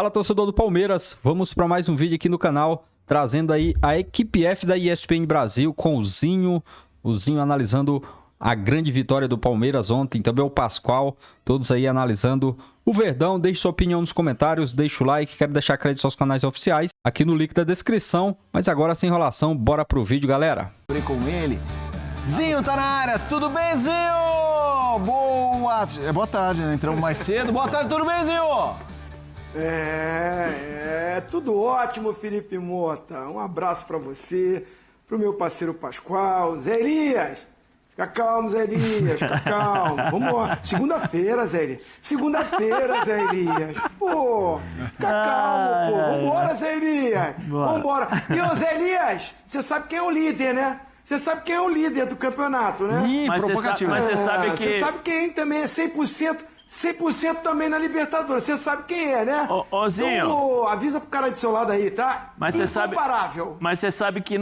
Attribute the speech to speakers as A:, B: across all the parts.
A: Fala, torcedor do Palmeiras, vamos para mais um vídeo aqui no canal, trazendo aí a equipe F da ESPN Brasil com o Zinho analisando a grande vitória do Palmeiras ontem, também o Pascoal, todos aí analisando o Verdão. Deixe sua opinião nos comentários, deixa o like, quero deixar crédito aos canais oficiais aqui no link da descrição, mas agora sem enrolação, bora pro vídeo, galera.
B: Com ele, Zinho tá na área, tudo bem, Zinho? Boa tarde, né? Entramos mais cedo, boa tarde, tudo bem, Zinho?
C: Tudo ótimo, Felipe Mota. Um abraço pra você, pro meu parceiro Pascoal, Zé Elias. Fica calmo, Zé Elias, fica calmo. Vambora. Segunda-feira, Zé Elias. Segunda-feira, Zé Elias. Pô, fica calmo, pô. Vambora, Zé Elias. Vambora. E, ô, Zé Elias, você sabe quem é o líder, né? Você sabe quem é o líder do campeonato, né?
B: Ih, provocativo.
D: Mas você sabe que...
C: Você sabe quem também é 100%... 100% também na Libertadores. Você sabe quem é, né?
D: Ô, Zinho.
C: Então, avisa pro cara do seu lado aí, tá?
D: Mas você sabe...
C: Incomparável.
D: Mas você sabe que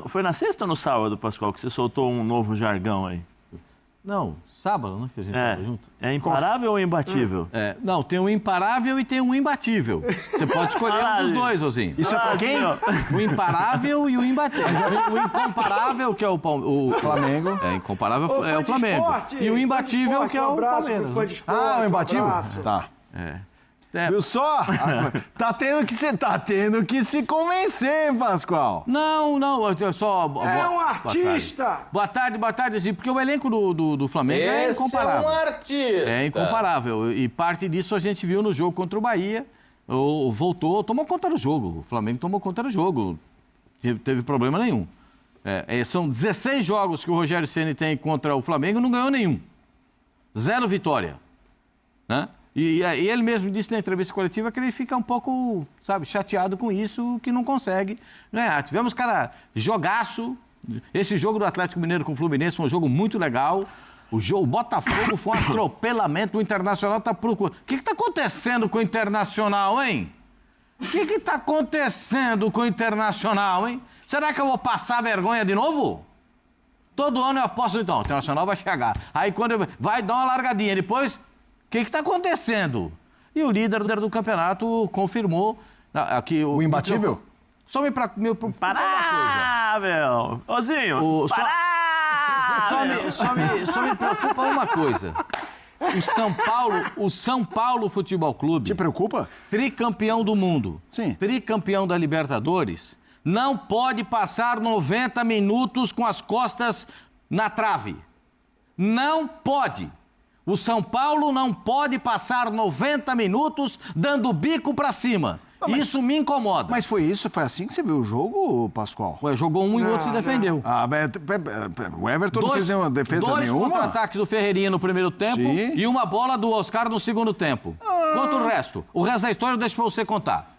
D: foi na sexta ou no sábado, Pascoal, que você soltou um novo jargão aí?
E: Não, sábado, né, que a gente tava junto.
D: É imparável ou imbatível?
E: Não, tem um imparável e tem um imbatível. Você pode escolher um dos dois, Ozinho.
B: Isso é pra quem?
E: O imparável e o imbatível. O incomparável, que é o
B: Flamengo.
E: É, incomparável
C: Ô,
E: é o
C: fã de
E: Flamengo.
C: esporte,
E: E o imbatível,
C: fã de esporte,
E: que é o
C: um abraço
E: Palmeiras.
C: pro fã de esporte,
B: O imbatível?
C: um abraço.
B: Tá.
E: É.
B: Viu só? Tá tendo que se convencer, Pascoal.
E: Não, eu só...
C: É um artista!
E: Boa tarde, Ozinho, porque o elenco do Flamengo é incomparável.
F: É um artista.
E: É incomparável. E parte disso a gente viu no jogo contra o Bahia. Voltou, tomou conta do jogo. O Flamengo tomou conta do jogo. Teve problema nenhum. São 16 jogos que o Rogério Ceni tem contra o Flamengo e não ganhou nenhum. 0 vitória. Né? E ele mesmo disse na entrevista coletiva que ele fica um pouco, chateado com isso, que não consegue ganhar. Tivemos, jogaço. Esse jogo do Atlético Mineiro com o Fluminense foi um jogo muito legal. O Botafogo foi um atropelamento. O Internacional tá procurando. O que está acontecendo com o Internacional, hein? O que está acontecendo com o Internacional, hein? Será que eu vou passar vergonha de novo? Todo ano eu aposto, então, o Internacional vai chegar. Aí quando vai dar uma largadinha, depois, o que está acontecendo? E o líder do campeonato confirmou que
B: O imbatível?
E: Só me preocupa uma coisa.
D: Imparável! Ozinho,
E: Só me preocupa uma coisa. O São Paulo Futebol Clube...
B: Te preocupa?
E: Tricampeão do mundo.
B: Sim.
E: Tricampeão da Libertadores. Não pode passar 90 minutos com as costas na trave. Não pode. O São Paulo não pode passar 90 minutos dando bico pra cima. Isso me incomoda.
B: Mas foi assim que você viu o jogo, Pascoal?
E: Ué, jogou um e o outro se defendeu.
B: O Everton não fez nenhuma defesa nenhuma?
E: 2 contra-ataques do Ferreirinha no primeiro tempo.
B: Sim.
E: E uma bola do Oscar no segundo tempo. Quanto o resto? O resto da história eu deixo pra você contar.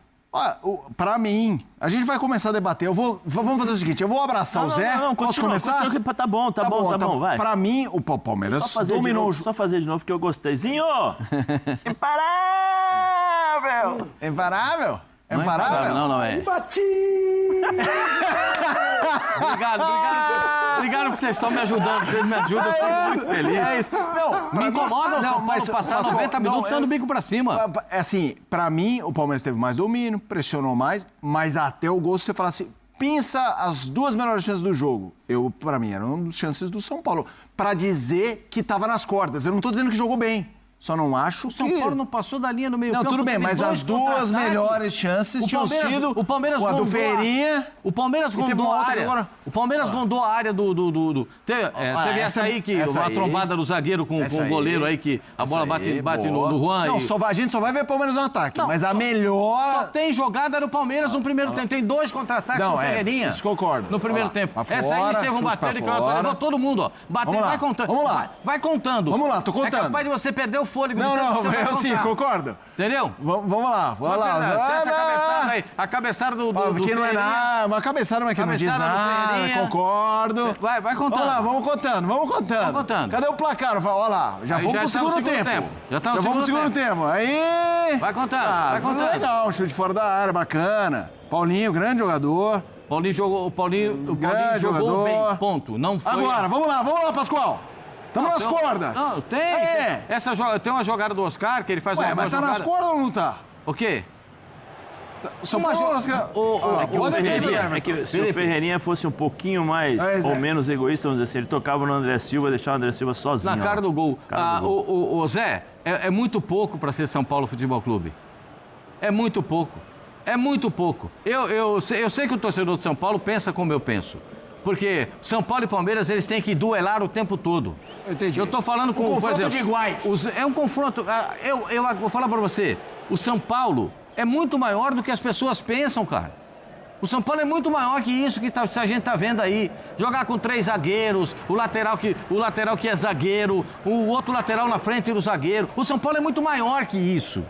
B: Pra mim, a gente vai começar a debater. Vamos fazer o seguinte, eu vou abraçar o Zé. Posso começar?
D: Continua, tá bom, vai.
B: Pra mim, o Palmeiras dominou o jogo.
D: Só fazer de novo que eu gostei. Zinho! Imparável!
B: Imparável?
E: Não é imparável? Não é.
C: Bati!
E: Obrigado que vocês estão me ajudando. Vocês me ajudam, eu fico muito feliz.
B: É isso. Não,
E: Me incomoda o São Paulo passar 90 minutos dando bico pra cima.
B: Assim, pra mim, o Palmeiras teve mais domínio, pressionou mais, mas até o gol, se você falar assim, pensa as 2 melhores chances do jogo. Pra mim, eram uma das chances do São Paulo. Pra dizer que tava nas cordas. Eu não tô dizendo que jogou bem. Só não acho
E: O São Paulo não passou da linha no meio campo.
B: Não, tudo bem, mas as 2 melhores chances tinham sido
E: o Palmeiras
B: a do Ferreirinha.
E: O Palmeiras rondou a área. O Palmeiras rondou a área do... Teve essa aí, uma trombada do zagueiro com o goleiro aí, que a bola bate no Juan.
B: Não, a gente só vai ver o Palmeiras no ataque, mas a melhor...
E: Só tem jogada do Palmeiras no primeiro tempo. Tem 2 contra-ataques do Ferreirinha.
B: Isso concordo.
E: No primeiro tempo. Essa aí, Estevão batendo, que levou todo mundo, ó. Bateu, vai contando.
B: Vamos lá.
E: Vai contando.
B: Vamos lá, tô contando.
E: É capaz de você perder o fôlego.
B: Não, eu sim, concordo.
E: Entendeu?
B: Vamos lá.
E: Tem essa cabeçada aí. A cabeçada do
B: que não é nada, uma cabeçada, mas que não diz nada. Concordo.
E: Vai contando.
B: Vamos lá, vamos contando. Cadê o placar? Olha lá, já fomos pro segundo tempo.
E: Já
B: vamos pro segundo tempo. Aí...
E: Vai contando.
B: Legal, chute fora da área, bacana. Paulinho, grande jogador.
E: Paulinho jogou bem, ponto. Não foi...
B: Agora, vamos lá, Pascoal. Estamos nas cordas.
E: Não, tem. Tem uma jogada do Oscar que ele faz uma boa
B: mas tá
E: jogada.
B: nas cordas ou não tá?
E: O quê?
B: O São Paulo...
D: O Ferreirinha, que se o Ferreirinha fosse um pouquinho mais ou menos egoísta, vamos dizer assim, ele tocava no André Silva, deixava o André Silva sozinho.
E: Na cara do gol. O Zé, é muito pouco para ser São Paulo Futebol Clube. É muito pouco. É muito pouco. Eu sei que o torcedor de São Paulo pensa como eu penso. Porque São Paulo e Palmeiras, eles têm que duelar o tempo todo.
B: Entendi.
E: Eu tô falando com...
B: Um confronto de iguais.
E: É um confronto... Eu vou falar para você. O São Paulo é muito maior do que as pessoas pensam, cara. O São Paulo é muito maior que isso que a gente tá vendo aí. Jogar com 3 zagueiros, o lateral que é zagueiro, o outro lateral na frente do zagueiro. O São Paulo é muito maior que isso.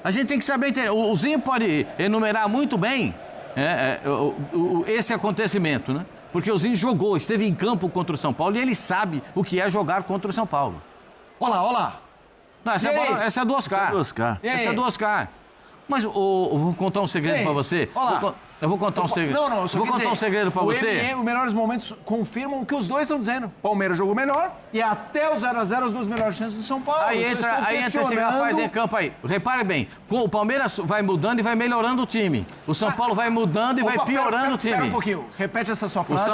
E: A gente tem que saber entender. O Zinho pode enumerar muito bem esse acontecimento, né? Porque o Zinho jogou, esteve em campo contra o São Paulo e ele sabe o que é jogar contra o São Paulo.
B: Olha lá.
E: Não, essa é do Oscar. Essa é do Oscar. Mas eu vou contar um segredo pra você.
B: Olha lá.
E: Eu vou contar um segredo.
B: Não, eu só
E: vou contar um segredo pra você.
B: Os melhores momentos confirmam o que os dois estão dizendo. Palmeiras jogou melhor e até o 0x0 as 2 melhores chances do São Paulo.
E: Aí entra esse rapaz em campo aí. Repare bem, o Palmeiras vai mudando e vai melhorando o time. O São Paulo vai mudando e vai piorando o time.
B: Espera um pouquinho, repete essa sua frase.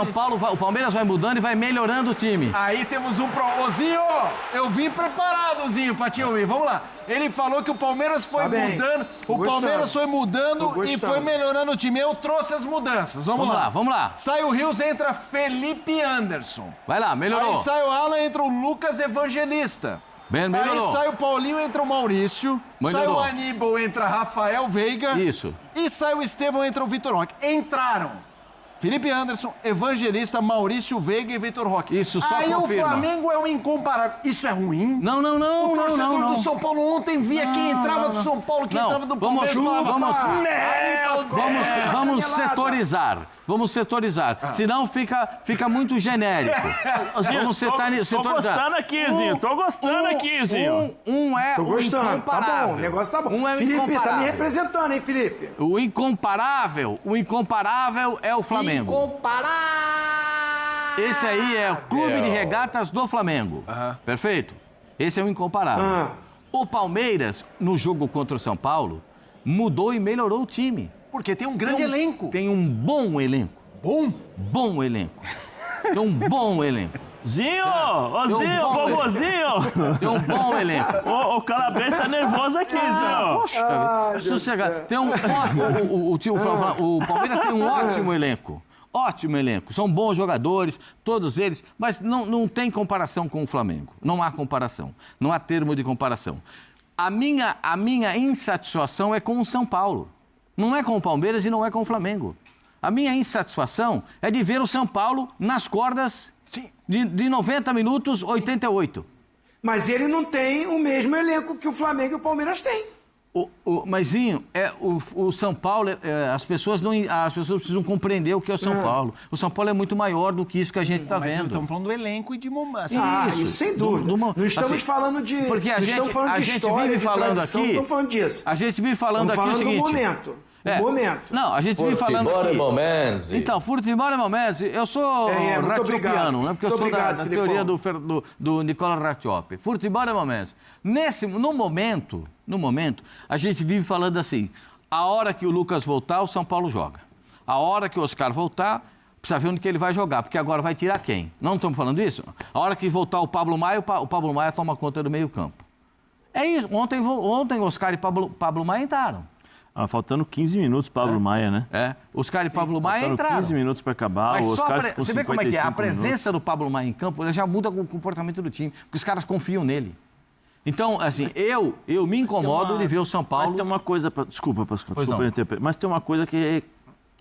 E: O Palmeiras vai mudando e vai melhorando o time.
B: Aí temos um pro... Ô, Zinho, eu vim preparado, Zinho, pra te ouvir. Vamos lá. Ele falou que o Palmeiras foi mudando, Palmeiras foi mudando e foi melhorando o time. Eu trouxe as mudanças. Vamos lá.
E: Vamos lá.
B: Sai o Rios, entra Felipe Anderson.
E: Vai lá, melhorou.
B: Aí sai o Alan, entra o Lucas Evangelista.
E: Melhorou.
B: Aí sai o Paulinho, entra o Maurício. Sai o Aníbal, entra Rafael Veiga.
E: Isso.
B: E sai o Estevão, entra o Vitor Roque. Entraram Felipe Anderson, Evangelista, Maurício Veiga e Vitor Roque.
E: Isso só
B: aí
E: confirma.
B: O Flamengo é um incomparável. Isso é ruim?
E: Não.
B: O torcedor do São Paulo ontem via quem entrava do São Paulo, quem entrava do Palmeiras.
E: Vamos setorizar. Vamos setorizar. Senão fica muito genérico. Vamos setorizar.
D: Tô gostando aqui, Zinho. Tô gostando aqui, Zinho.
E: Um é o incomparável.
C: Tá bom, o negócio tá bom.
E: Um é o
C: Felipe,
E: incomparável.
C: tá me representando, hein, Felipe?
E: O incomparável é o Flamengo.
F: Incomparável!
E: Esse aí é o Clube de Regatas do Flamengo. Perfeito? Esse é o incomparável. O Palmeiras, no jogo contra o São Paulo, mudou e melhorou o time.
B: Porque tem um grande elenco.
E: Tem um bom elenco. Bom elenco. Tem um bom elenco.
D: Zinho! Ô, Zinho, vovozinho!
E: Tem um bom elenco.
D: O Calabres tá nervoso aqui, Zinho.
E: Poxa, sossegado. Tem o Palmeiras tem um ótimo elenco. Ótimo elenco. São bons jogadores, todos eles, mas não tem comparação com o Flamengo. Não há comparação. Não há termo de comparação. A minha insatisfação é com o São Paulo. Não é com o Palmeiras e não é com o Flamengo. A minha insatisfação é de ver o São Paulo nas cordas de 90 minutos, 88.
C: Mas ele não tem o mesmo elenco que o Flamengo e o Palmeiras têm.
E: Mas, Zinho, o São Paulo, as pessoas precisam compreender o que é o São Paulo. O São Paulo é muito maior do que isso que a gente está vendo.
B: Estamos falando do elenco e de momento.
C: Isso sem dúvida. Não estamos falando de.
E: Porque a gente vive falando aqui.
C: Não estamos falando disso.
E: A gente vive falando aqui o seguinte.
C: Momento.
E: Não, a gente vive falando aqui.
F: Futebol é momento.
E: Então, futebol é momento. Eu sou ratiopiano, né? Porque eu sou da teoria do Nicola Ratiopi. Futebol é momento. No momento, a gente vive falando assim, a hora que o Lucas voltar, o São Paulo joga. A hora que o Oscar voltar, precisa ver onde que ele vai jogar, porque agora vai tirar quem? Não estamos falando isso? A hora que voltar o Pablo Maia, o Pablo Maia toma conta do meio campo. É isso. Ontem Oscar e Pablo Maia entraram.
D: Faltando 15 minutos, Pablo Maia, né?
E: Oscar e Pablo Maia entraram.
D: 15 minutos para acabar,
E: Mas
D: os caras com
E: você vê como é que é? A presença
D: minutos.
E: do Pablo Maia em campo já muda o comportamento do time, porque os caras confiam nele. Então, assim, eu me incomodo de ver o São Paulo...
D: Mas tem uma coisa... Desculpa, Pascoal, desculpa interromper. Mas tem uma coisa que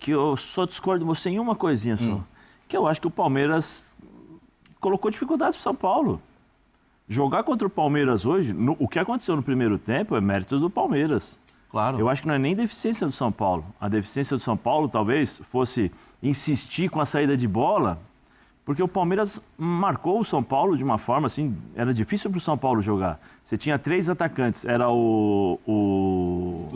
D: eu só discordo de você em uma coisinha só. Que eu acho que o Palmeiras colocou dificuldades pro São Paulo. Jogar contra o Palmeiras hoje, o que aconteceu no primeiro tempo é mérito do Palmeiras.
E: Claro.
D: Eu acho que não é nem deficiência do São Paulo. A deficiência do São Paulo talvez fosse insistir com a saída de bola, porque o Palmeiras marcou o São Paulo de uma forma assim, era difícil para o São Paulo jogar. Você tinha 3 atacantes, era
B: Do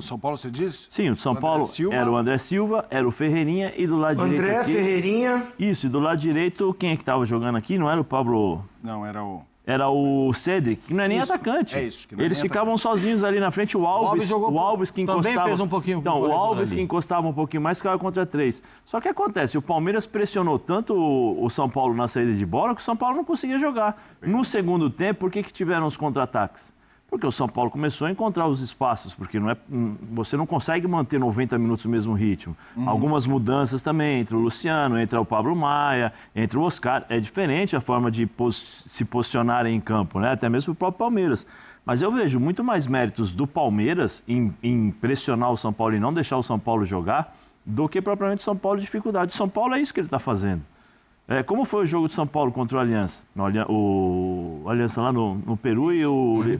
B: São Paulo, você diz?
D: Sim, o São Paulo era o André Silva, era o Ferreirinha e do lado direito aqui...
C: Ferreirinha...
D: Isso, e do lado direito, quem é que estava jogando aqui? Não era o Pablo...
B: Não, era o...
D: era o Cedric, que não é nem atacante.
B: É isso. Que não é
D: Eles
B: nem
D: ficavam sozinhos ali na frente. O Alves que encostava.
E: Também fez um pouquinho.
D: Então, o Alves que encostava um pouquinho mais, ficava contra 3. Só que acontece, o Palmeiras pressionou tanto o São Paulo na saída de bola que o São Paulo não conseguia jogar. No segundo tempo, por que tiveram os contra-ataques? Porque o São Paulo começou a encontrar os espaços, porque você não consegue manter 90 minutos o mesmo ritmo. Algumas mudanças também, entre o Luciano, entre o Pablo Maia, entre o Oscar. É diferente a forma de se posicionar em campo, né? Até mesmo o próprio Palmeiras. Mas eu vejo muito mais méritos do Palmeiras em pressionar o São Paulo e não deixar o São Paulo jogar, do que propriamente o São Paulo dificuldade. O São Paulo é isso que ele está fazendo. Como foi o jogo de São Paulo contra o Aliança? O Aliança lá no Peru e o...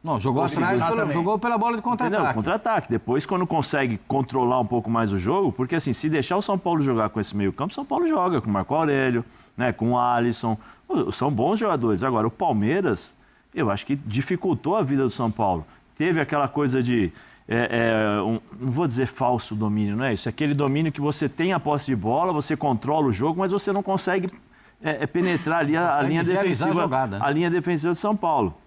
E: Não, jogou atrás, jogou pela bola de contra-ataque.
D: Contra-ataque. Depois, quando consegue controlar um pouco mais o jogo, porque assim, se deixar o São Paulo jogar com esse meio campo, o São Paulo joga com o Marco Aurélio, né, com o Alisson. São bons jogadores. Agora, o Palmeiras, eu acho que dificultou a vida do São Paulo. Teve aquela coisa de, não vou dizer falso domínio, não é isso? É aquele domínio que você tem a posse de bola, você controla o jogo, mas você não consegue penetrar ali a linha defensiva, a linha defensiva do São Paulo.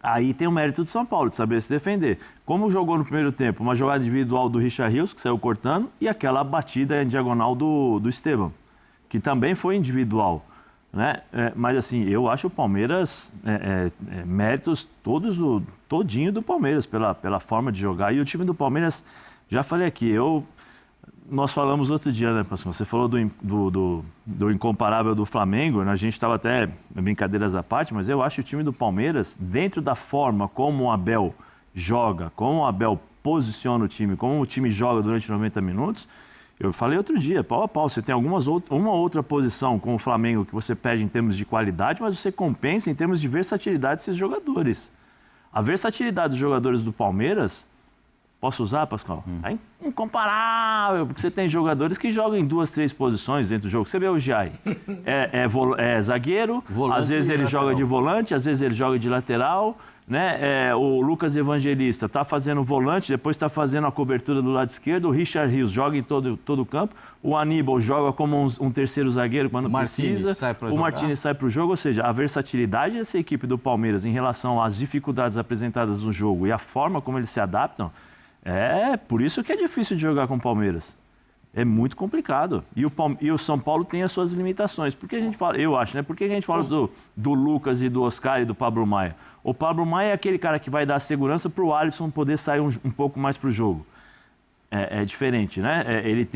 D: Aí tem o mérito do São Paulo, de saber se defender. Como jogou no primeiro tempo, uma jogada individual do Richard Rios, que saiu cortando, e aquela batida em diagonal do Esteban, que também foi individual. Né? Mas assim, eu acho o Palmeiras, méritos todinho do Palmeiras, pela forma de jogar. E o time do Palmeiras, já falei aqui, nós falamos outro dia, né, Pascoal? Você falou do incomparável do Flamengo, né? A gente estava até, brincadeiras à parte, mas eu acho o time do Palmeiras, dentro da forma como o Abel joga, como o Abel posiciona o time, como o time joga durante 90 minutos, eu falei outro dia, pau a pau, você tem uma outra posição com o Flamengo que você perde em termos de qualidade, mas você compensa em termos de versatilidade desses jogadores. A versatilidade dos jogadores do Palmeiras... Posso usar, Pascoal? É incomparável, porque você tem jogadores que jogam em 2, 3 posições dentro do jogo. Você vê o Giai, é zagueiro, volante, às vezes ele joga de volante, às vezes ele joga de lateral, né? O Lucas Evangelista está fazendo volante, depois está fazendo a cobertura do lado esquerdo, o Richard Rios joga em todo o campo, o Aníbal joga como um terceiro zagueiro quando precisa, o Martínez sai para o jogo, ou seja, a versatilidade dessa equipe do Palmeiras em relação às dificuldades apresentadas no jogo e a forma como eles se adaptam, por isso que é difícil de jogar com o Palmeiras. É muito complicado. E o São Paulo tem as suas limitações. Por que a gente fala, eu acho, né? Por que a gente fala do Lucas e do Oscar e do Pablo Maia? O Pablo Maia é aquele cara que vai dar segurança para o Alisson poder sair um pouco mais para o jogo. É diferente, né? Ele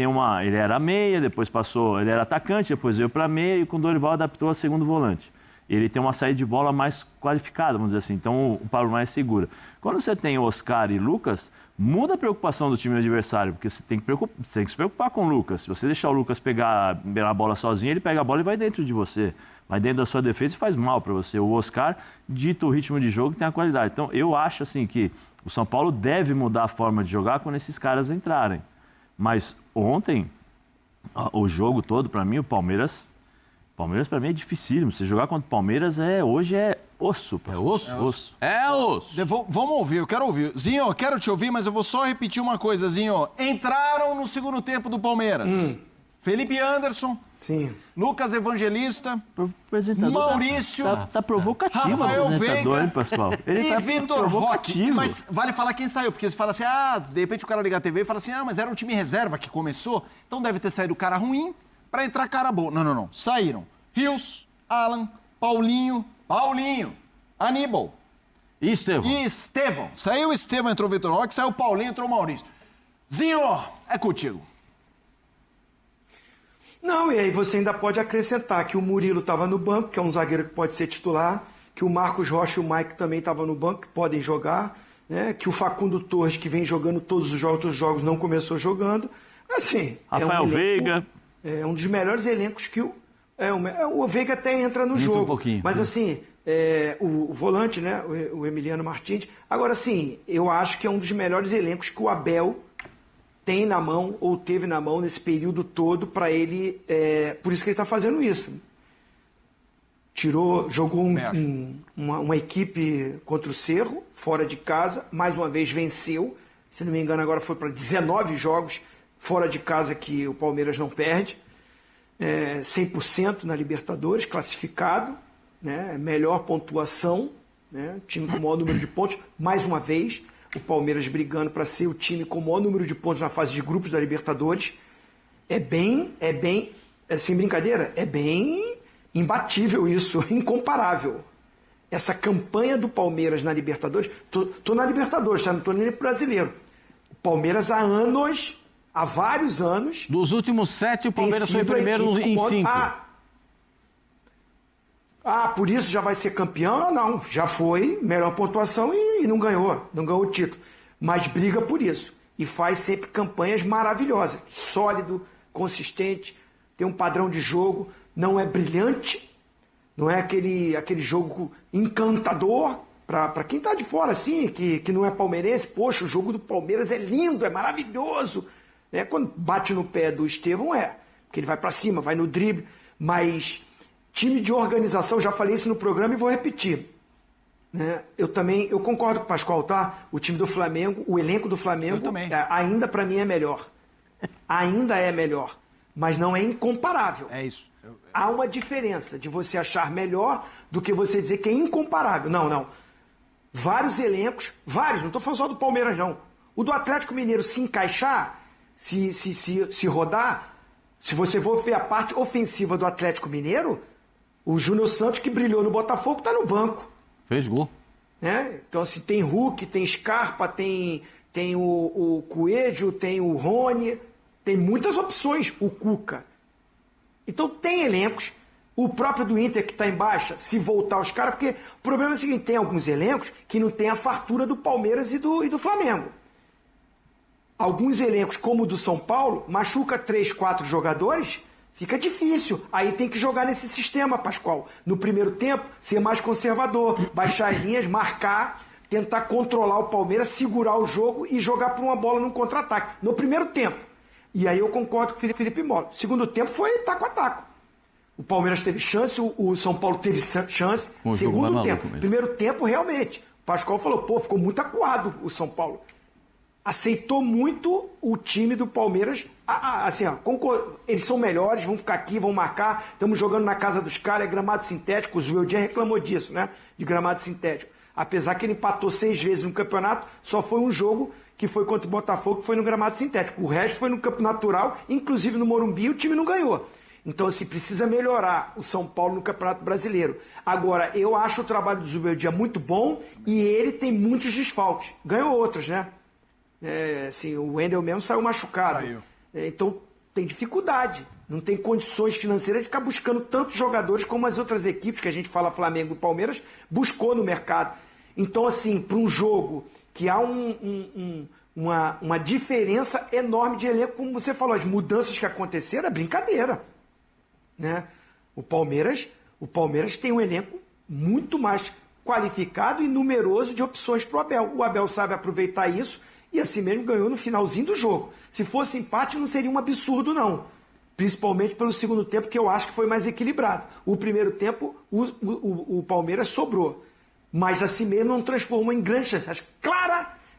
D: era meia, depois passou, ele era atacante, depois veio para meia e com o Dorival adaptou a segundo volante. Ele tem uma saída de bola mais qualificada, vamos dizer assim. Então o Pablo Maia segura. Quando você tem Oscar e Lucas, muda a preocupação do time adversário, porque você tem que se preocupar com o Lucas. Se você deixar o Lucas pegar a bola sozinho, ele pega a bola e vai dentro de você. Vai dentro da sua defesa e faz mal para você. O Oscar dita o ritmo de jogo e tem a qualidade. Então eu acho assim que o São Paulo deve mudar a forma de jogar quando esses caras entrarem. Mas ontem, o jogo todo, para mim, o Palmeiras para mim é dificílimo. Você jogar contra o Palmeiras hoje é osso.
E: É osso?
D: Osso.
E: É osso.
B: Vamos ouvir, eu quero ouvir. Zinho, eu quero te ouvir, mas eu vou só repetir uma coisa, Zinho. Entraram no segundo tempo do Palmeiras. Felipe Anderson.
C: Sim.
B: Lucas Evangelista.
D: Maurício. Tá provocativo
B: Rafael
D: o apresentador,
B: Veiga,
D: hein, Pascoal? Ele
B: e Vitor Roque.
D: Mas
B: Mas vale falar quem saiu, porque você fala assim, de repente o cara liga a TV e fala assim, mas era um time reserva que começou, então deve ter saído cara ruim pra entrar cara boa. Não. Saíram Rios, Alan, Paulinho, Aníbal.
E: E Estevão.
B: Saiu o Estevão, entrou o Vitor Roque, saiu o Paulinho, entrou o Maurício. Zinho, é contigo.
C: Não, e aí você ainda pode acrescentar que o Murilo estava no banco, que é um zagueiro que pode ser titular, que o Marcos Rocha e o Mike também estavam no banco, que podem jogar, né? Que o Facundo Torres, que vem jogando todos os jogos, não começou jogando. Assim,
D: Rafael Veiga.
C: É um dos melhores elencos que o Veiga até entra no jogo.
E: Um pouquinho.
C: Mas assim, o volante, né? O Emiliano Martins. Agora, assim, eu acho que é um dos melhores elencos que o Abel tem na mão, ou teve na mão nesse período todo, para ele. Por isso que ele está fazendo isso. Jogou uma equipe contra o Cerro, fora de casa, mais uma vez venceu. Se não me engano, agora foi para 19 jogos fora de casa que o Palmeiras não perde. 100% na Libertadores, classificado. né? Melhor pontuação, né? Time com o maior número de pontos, mais uma vez, o Palmeiras brigando para ser o time com o maior número de pontos na fase de grupos da Libertadores. É bem, sem brincadeira, é bem imbatível isso, incomparável. Essa campanha do Palmeiras na Libertadores, tô na Libertadores, tá? Não tô nem no brasileiro. O Palmeiras há vários anos...
E: Dos últimos 7, o Palmeiras foi primeiro em 5.
C: Por isso já vai ser campeão? Não, já foi, melhor pontuação e não ganhou o título. Mas briga por isso. E faz sempre campanhas maravilhosas. Sólido, consistente, tem um padrão de jogo, não é brilhante, não é aquele jogo encantador. Para quem tá de fora, assim, que não é palmeirense, poxa, o jogo do Palmeiras é lindo, é maravilhoso. Quando bate no pé do Estevão, porque ele vai para cima, vai no drible, mas... Time de organização, já falei isso no programa e vou repetir. Né? Eu concordo com o Pascoal, tá? O time do Flamengo, o elenco do Flamengo, ainda para mim é melhor. Ainda é melhor, mas não é incomparável.
B: É isso.
C: Há uma diferença de você achar melhor do que você dizer que é incomparável. Não. Vários elencos, não estou falando só do Palmeiras, não. O do Atlético Mineiro se encaixar, se rodar, se você for ver a parte ofensiva do Atlético Mineiro... O Júnior Santos, que brilhou no Botafogo, está no banco.
E: Fez gol.
C: Então, assim, tem Hulk, tem Scarpa, tem o Coelho, tem o Rony, tem muitas opções, o Cuca. Então, tem elencos. O próprio do Inter, que está em baixa, se voltar os caras, porque o problema é o seguinte, tem alguns elencos que não tem a fartura do Palmeiras e do Flamengo. Alguns elencos, como o do São Paulo, machuca 3, 4 jogadores... Fica difícil. Aí tem que jogar nesse sistema, Pascoal. No primeiro tempo, ser mais conservador, baixar as linhas, marcar, tentar controlar o Palmeiras, segurar o jogo e jogar por uma bola num contra-ataque. No primeiro tempo. E aí eu concordo com o Felipe Melo. Segundo tempo foi taco a taco. O Palmeiras teve chance, o São Paulo teve chance. Segundo tempo. Primeiro tempo, realmente. O Pascoal falou, ficou muito acuado o São Paulo. Aceitou muito o time do Palmeiras, assim, eles são melhores, vão ficar aqui, vão marcar, estamos jogando na casa dos caras, é gramado sintético, o Zueldia reclamou disso, né, de gramado sintético. Apesar que ele empatou 6 vezes no campeonato, só foi um jogo que foi contra o Botafogo, que foi no gramado sintético. O resto foi no campo natural, inclusive no Morumbi, o time não ganhou. Então, assim, precisa melhorar o São Paulo no Campeonato Brasileiro. Agora, eu acho o trabalho do Zueldia muito bom e ele tem muitos desfalques. Ganhou outros, né? Assim, o Wendel mesmo saiu machucado. Então tem dificuldade, não tem condições financeiras de ficar buscando tantos jogadores como as outras equipes, que a gente fala Flamengo e Palmeiras, buscou no mercado. Então, assim, para um jogo que há uma diferença enorme de elenco, como você falou, as mudanças que aconteceram é brincadeira. Né? O Palmeiras tem um elenco muito mais qualificado e numeroso de opções para o Abel. O Abel sabe aproveitar isso. E assim mesmo ganhou no finalzinho do jogo. Se fosse empate, não seria um absurdo, não. Principalmente pelo segundo tempo, que eu acho que foi mais equilibrado. O primeiro tempo, o Palmeiras sobrou. Mas assim mesmo não transformou em grande chance.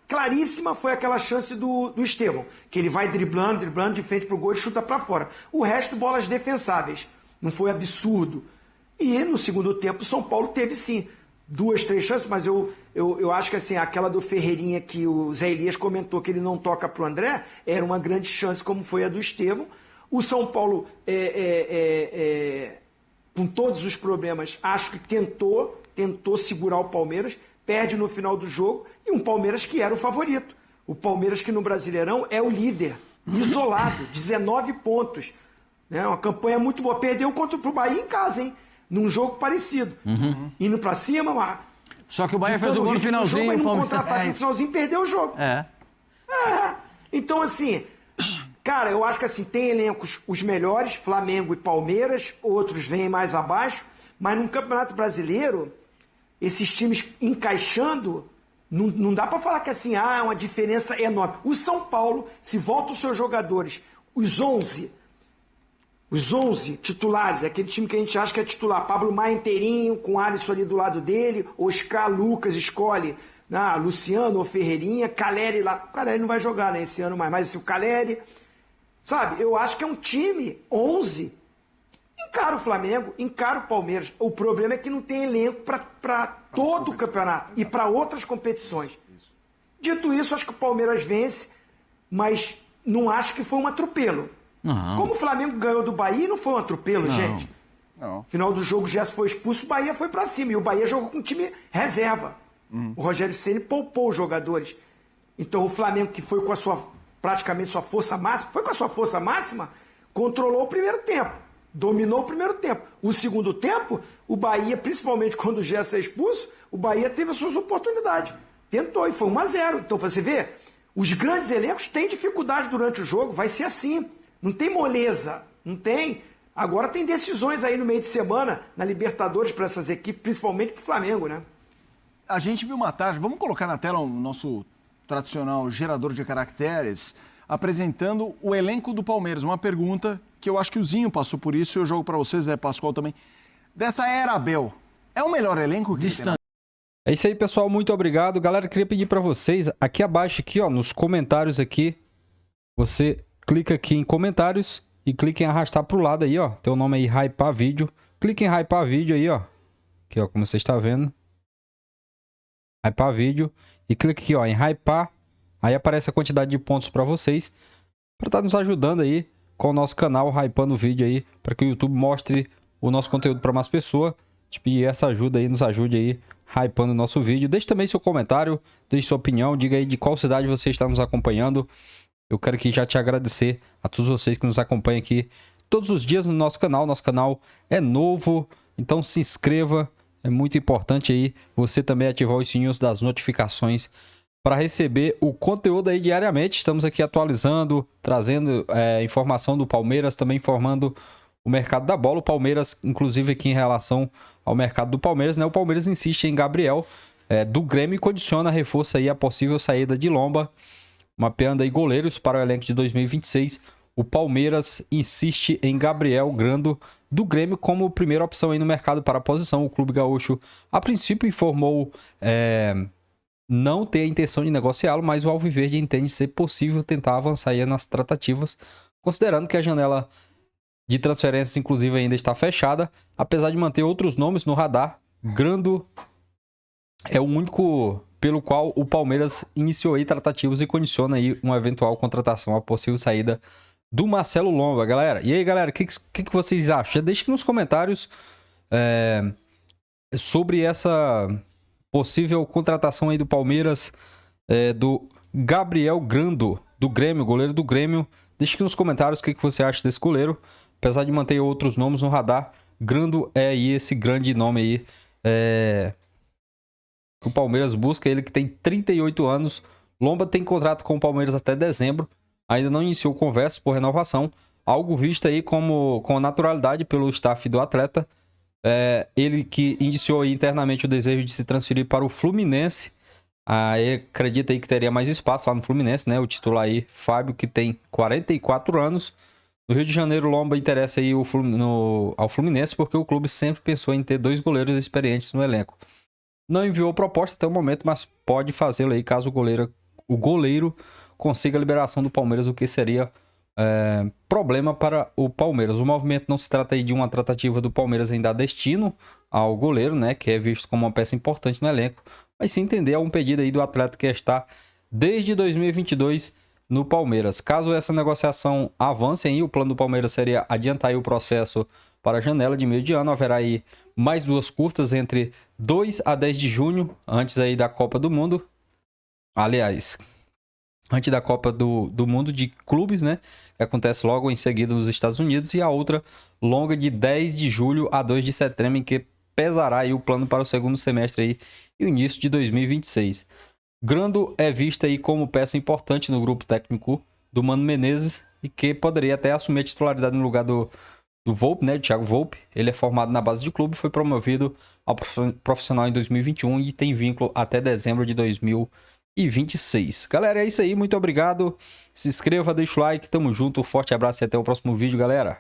C: Claríssima foi aquela chance do Estevão. Que ele vai driblando de frente pro gol e chuta para fora. O resto, bolas defensáveis. Não foi absurdo. E no segundo tempo, o São Paulo teve sim 2, 3 chances, mas eu acho que assim, aquela do Ferreirinha que o Zé Elias comentou que ele não toca pro André, era uma grande chance, como foi a do Estevão. O São Paulo, com todos os problemas, acho que tentou segurar o Palmeiras, perde no final do jogo, e um Palmeiras que era o favorito. O Palmeiras que no Brasileirão é o líder, isolado, 19 pontos. Né? Uma campanha muito boa. Perdeu contra o Bahia em casa, hein? Num jogo parecido. Indo pra cima, mas...
E: Só que o Bahia fez o gol no finalzinho.
C: Jogo, no contra-ataque no finalzinho, perdeu o jogo. Então, assim... Cara, eu acho que assim, tem elencos os melhores, Flamengo e Palmeiras, outros vêm mais abaixo, mas no Campeonato Brasileiro, esses times encaixando, não dá pra falar que assim, é uma diferença enorme. O São Paulo, se volta os seus jogadores, os 11 titulares, aquele time que a gente acha que é titular, Pablo Maia inteirinho, com o Alisson ali do lado dele, Oscar, Lucas, escolhe, Luciano ou Ferreirinha, Caleri lá, o Caleri não vai jogar, né, esse ano mais, mas assim, o Caleri, sabe, eu acho que é um time, 11, encara o Flamengo, encara o Palmeiras. O problema é que não tem elenco para todo o campeonato e para outras competições. Dito isso, acho que o Palmeiras vence, mas não acho que foi um atropelo.
E: Não.
C: Como o Flamengo ganhou do Bahia, não foi um atropelo, gente.
B: Não.
C: Final do jogo, o Gerson foi expulso, o Bahia foi para cima. E o Bahia jogou com um time reserva. O Rogério Ceni poupou os jogadores. Então o Flamengo, que foi com a sua, praticamente sua força máxima, foi com a sua força máxima, controlou o primeiro tempo. Dominou o primeiro tempo. O segundo tempo, o Bahia, principalmente quando o Gerson é expulso, o Bahia teve as suas oportunidades. Tentou e foi 1-0. Então você vê, os grandes elencos têm dificuldade durante o jogo, vai ser assim. Não tem moleza, não tem. Agora tem decisões aí no meio de semana, na Libertadores, para essas equipes, principalmente para o Flamengo, né?
B: A gente viu uma tarde, vamos colocar na tela o nosso tradicional gerador de caracteres, apresentando o elenco do Palmeiras. Uma pergunta que eu acho que o Zinho passou por isso e eu jogo para vocês, Zé Pascoal também. Dessa era Abel, é o melhor elenco que tem?
A: É isso aí, pessoal. Muito obrigado. Galera, queria pedir para vocês, aqui abaixo, aqui, ó, nos comentários aqui, você clica aqui em comentários e clica em arrastar pro lado aí, ó. Tem o nome aí, Hypar Vídeo. Clica em Hypar Vídeo aí, ó. Aqui, ó, como você está vendo. Hypar Vídeo. E clica aqui, ó, em Hypar. Aí aparece a quantidade de pontos para vocês. Para estar nos ajudando aí com o nosso canal, hypando o vídeo aí. Para que o YouTube mostre o nosso conteúdo para mais pessoas. E essa ajuda aí, nos ajude aí, hypando o nosso vídeo. Deixe também seu comentário, deixe sua opinião. Diga aí de qual cidade você está nos acompanhando. Eu quero aqui já te agradecer a todos vocês que nos acompanham aqui todos os dias no nosso canal. Nosso canal é novo, então se inscreva. É muito importante aí você também ativar os sininhos das notificações para receber o conteúdo aí diariamente. Estamos aqui atualizando, trazendo informação do Palmeiras, também informando o mercado da bola. O Palmeiras, inclusive aqui em relação ao mercado do Palmeiras, né? O Palmeiras insiste em Gabriel do Grêmio e condiciona, reforça aí a possível saída de Lomba, mapeando aí goleiros para o elenco de 2026. O Palmeiras insiste em Gabriel Grando do Grêmio como primeira opção aí no mercado para a posição. O clube gaúcho, a princípio, informou não ter a intenção de negociá-lo, mas o Alviverde entende ser possível tentar avançar aí nas tratativas, considerando que a janela de transferências, inclusive, ainda está fechada, apesar de manter outros nomes no radar. Grando é o único pelo qual o Palmeiras iniciou aí tratativas e condiciona aí uma eventual contratação, a possível saída do Marcelo Lomba, galera. E aí, galera, o que vocês acham? Deixe aqui nos comentários sobre essa possível contratação aí do Palmeiras, do Gabriel Grando, do Grêmio, goleiro do Grêmio. Deixe aqui nos comentários o que você acha desse goleiro. Apesar de manter outros nomes no radar, Grando é aí esse grande nome aí que o Palmeiras busca. Ele que tem 38 anos. Lomba tem contrato com o Palmeiras até dezembro. Ainda não iniciou conversas por renovação. Algo visto aí com naturalidade pelo staff do atleta. Ele que iniciou aí internamente o desejo de se transferir para o Fluminense. Ele acredita aí que teria mais espaço lá no Fluminense, né? O titular aí, Fábio, que tem 44 anos. No Rio de Janeiro, Lomba interessa aí ao Fluminense porque o clube sempre pensou em ter 2 goleiros experientes no elenco. Não enviou proposta até o momento, mas pode fazê-lo aí caso o goleiro consiga a liberação do Palmeiras, o que seria problema para o Palmeiras. O movimento não se trata aí de uma tratativa do Palmeiras em dar destino ao goleiro, né, que é visto como uma peça importante no elenco, mas sim entender um pedido aí do atleta que está desde 2022 no Palmeiras. Caso essa negociação avance aí, o plano do Palmeiras seria adiantar aí o processo para a janela de meio de ano. Haverá aí mais 2 curtas entre 2 a 10 de junho, antes aí da Copa do Mundo. Aliás, antes da Copa do Mundo de Clubes, né? Que acontece logo em seguida nos Estados Unidos. E a outra longa de 10 de julho a 2 de setembro, em que pesará aí o plano para o segundo semestre aí, e o início de 2026. Grando é visto aí como peça importante no grupo técnico do Mano Menezes e que poderia até assumir a titularidade no lugar do Volpe, né? Do Thiago Volpe. Ele é formado na base de clube, foi promovido ao profissional em 2021 e tem vínculo até dezembro de 2026. Galera, é isso aí. Muito obrigado. Se inscreva, deixa o like. Tamo junto. Forte abraço e até o próximo vídeo, galera.